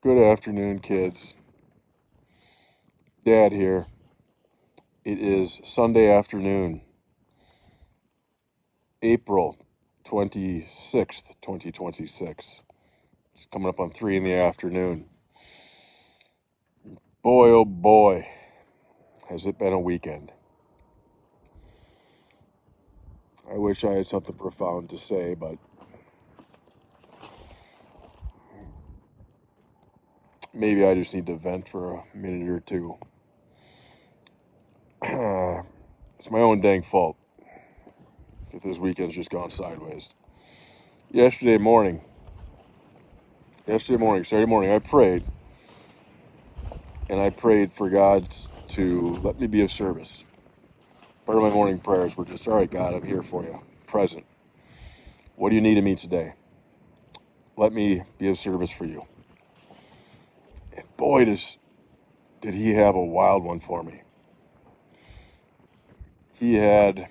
Good afternoon, kids. Dad here. It is Sunday afternoon, April 26th, 2026. It's coming up on 3 in the afternoon. Boy, oh boy, has it been a weekend. I wish I had something profound to say, but maybe I just need to vent for a minute or two. It's my own dang fault that this weekend's just gone sideways. Saturday morning, I prayed, and I prayed for God to let me be of service. Part of my morning prayers were just, all right, God, I'm here for you, present. What do you need of me today? Let me be of service for you. And boy, did he have a wild one for me. He had,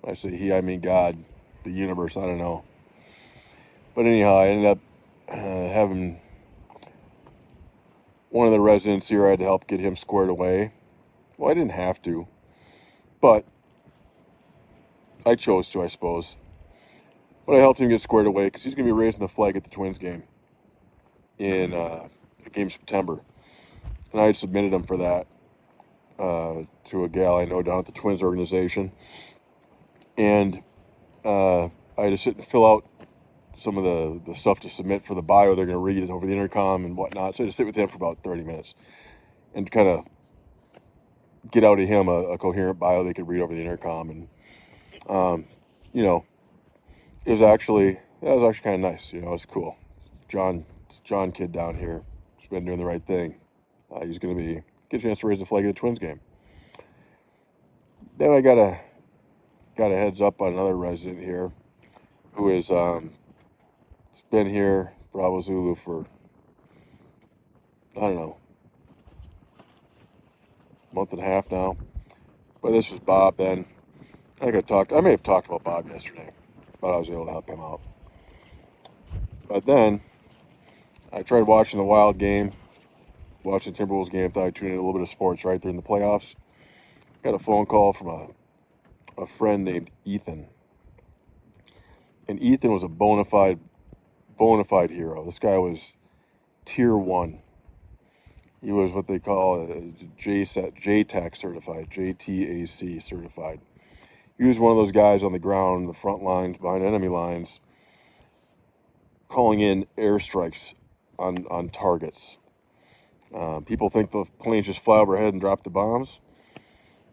when I say he, I mean God, the universe, I don't know. But anyhow, I ended up having one of the residents here. I had to help get him squared away. Well, I didn't have to, but I chose to, I suppose. But I helped him get squared away because he's going to be raising the flag at the Twins game in September. And I had submitted him for that to a gal I know down at the Twins organization. And I had to sit and fill out some of the stuff to submit for the bio. They're going to read it over the intercom and whatnot. So I had to sit with him for about 30 minutes and kind of get out of him a coherent bio they could read over the intercom. And, it was actually kind of nice. It was cool. John kid down here has been doing the right thing. He's going to get a chance to raise the flag of the Twins game. Then I got a heads up on another resident here who is been here, Bravo Zulu, for, I don't know, a month and a half now. But this was Bob then. I may have talked about Bob yesterday, but I was able to help him out. But then I tried watching the Wild game, watching the Timberwolves game. Thought I'd tune in a little bit of sports right there in the playoffs. Got a phone call from a friend named Ethan. And Ethan was a bona fide hero. This guy was tier 1. He was what they call a JTAC certified, JTAC certified. He was one of those guys on the ground, the front lines, behind enemy lines, calling in airstrikes on targets. People think the planes just fly overhead and drop the bombs.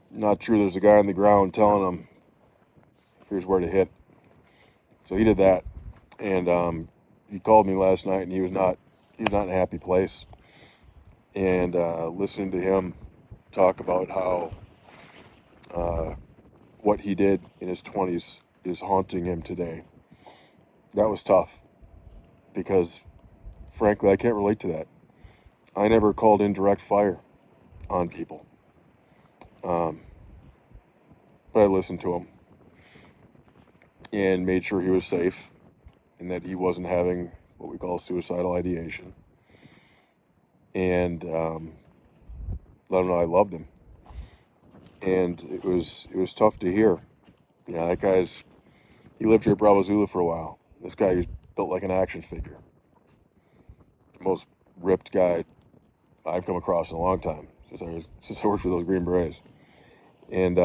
Not true. There's a guy on the ground telling them, here's where to hit. So he did that. And he called me last night, and he was not in a happy place. And listening to him talk about how what he did in his 20s is haunting him today. That was tough because, frankly, I can't relate to that. I never called in direct fire on people. But I listened to him and made sure he was safe and that he wasn't having what we call suicidal ideation. And let him know I loved him. And it was tough to hear. That he lived here at Bravo Zulu for a while. This guy was built like an action figure. The most ripped guy I've come across in a long time since I worked for those Green Berets. And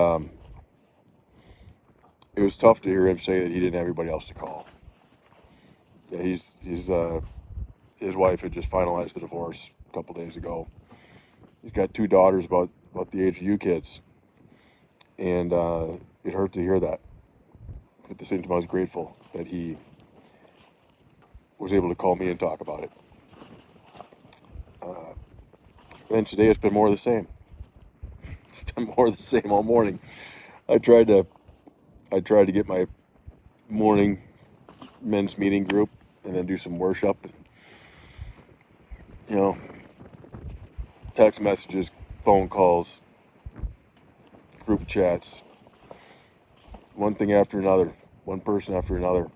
it was tough to hear him say that he didn't have anybody else to call. Yeah, his wife had just finalized the divorce a couple days ago. He's got 2 daughters about the age of you kids. And it hurt to hear that. At the same time, I was grateful that he was able to call me and talk about it. And today it's been more of the same. It's been more of the same all morning. I tried to get my morning men's meeting group and then do some worship. And, text messages, phone calls, group chats, one thing after another, one person after another.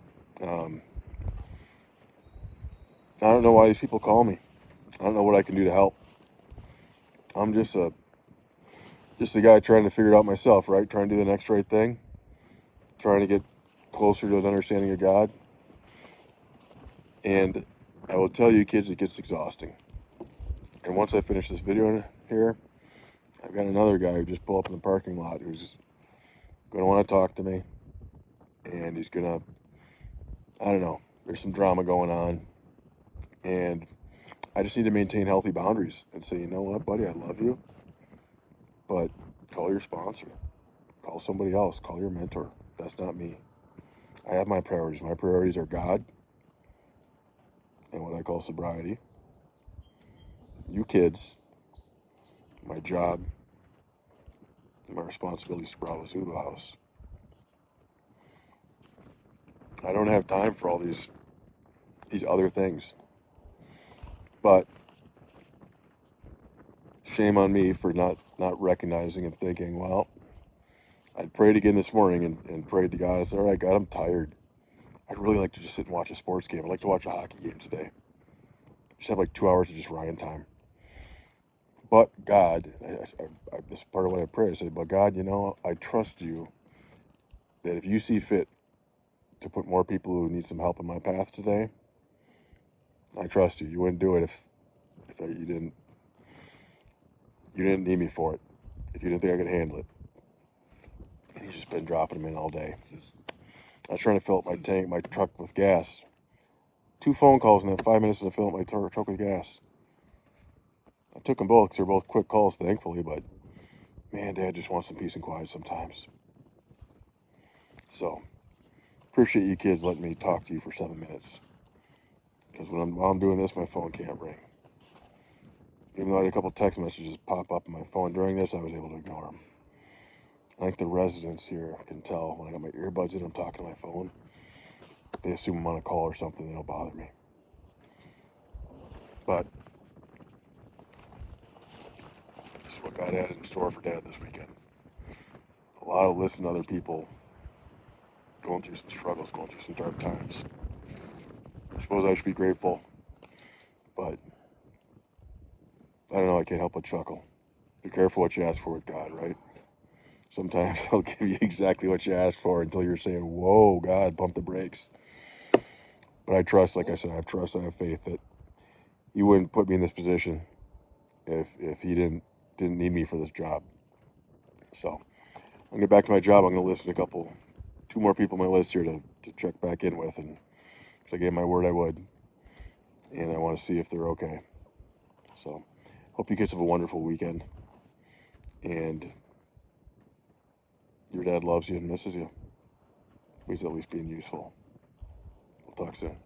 I don't know why these people call me. I don't know what I can do to help. I'm just a guy trying to figure it out myself, right? Trying to do the next right thing, trying to get closer to an understanding of God. And I will tell you, kids, it gets exhausting. And once I finish this video here, I've got another guy who just pulled up in the parking lot who's going to want to talk to me. And he's going to, I don't know, there's some drama going on. And I just need to maintain healthy boundaries and say, you know what, buddy, I love you. But call your sponsor. Call somebody else. Call your mentor. That's not me. I have my priorities. My priorities are God and what I call sobriety. You kids, my job, and my responsibilities to Bravo Zulu House. I don't have time for all these other things. But shame on me for not recognizing and thinking, well, I prayed again this morning and prayed to God. I said, all right, God, I'm tired. I'd really like to just sit and watch a sports game. I'd like to watch a hockey game today. Just have like 2 hours of just Ryan time. But God, this is part of what I pray. I say, but God, you know, I trust you that if you see fit to put more people who need some help in my path today, I trust you. You wouldn't do it if you didn't need me for it. If you didn't think I could handle it. And he's just been dropping them in all day. I was trying to fill up my truck with gas. 2 phone calls in 5 minutes to fill up my truck with gas. I took them both because they're both quick calls, thankfully, but man, Dad just wants some peace and quiet sometimes. So, appreciate you kids letting me talk to you for 7 minutes. Because while I'm doing this, my phone can't ring. Even though I had a couple text messages pop up on my phone during this, I was able to ignore them. I think the residents here can tell when I got my earbuds in, I'm talking to my phone. They assume I'm on a call or something, they don't bother me. But this is what God had in store for Dad this weekend. A lot of listening to other people going through some struggles, going through some dark times. I suppose I should be grateful, but I don't know, I can't help but chuckle. Be careful what you ask for with God, right? Sometimes He'll give you exactly what you asked for until you're saying, whoa, God, pump the brakes. But I trust, like I said, I have trust, I have faith that He wouldn't put me in this position if He didn't need me for this job. So I'm gonna get back to my job. I'm gonna listen to 2 more people on my list here to check back in with, and because I gave my word I would, and I want to see if they're okay. So hope you kids have a wonderful weekend, and your dad loves you and misses you. He's at least being useful. We'll talk soon.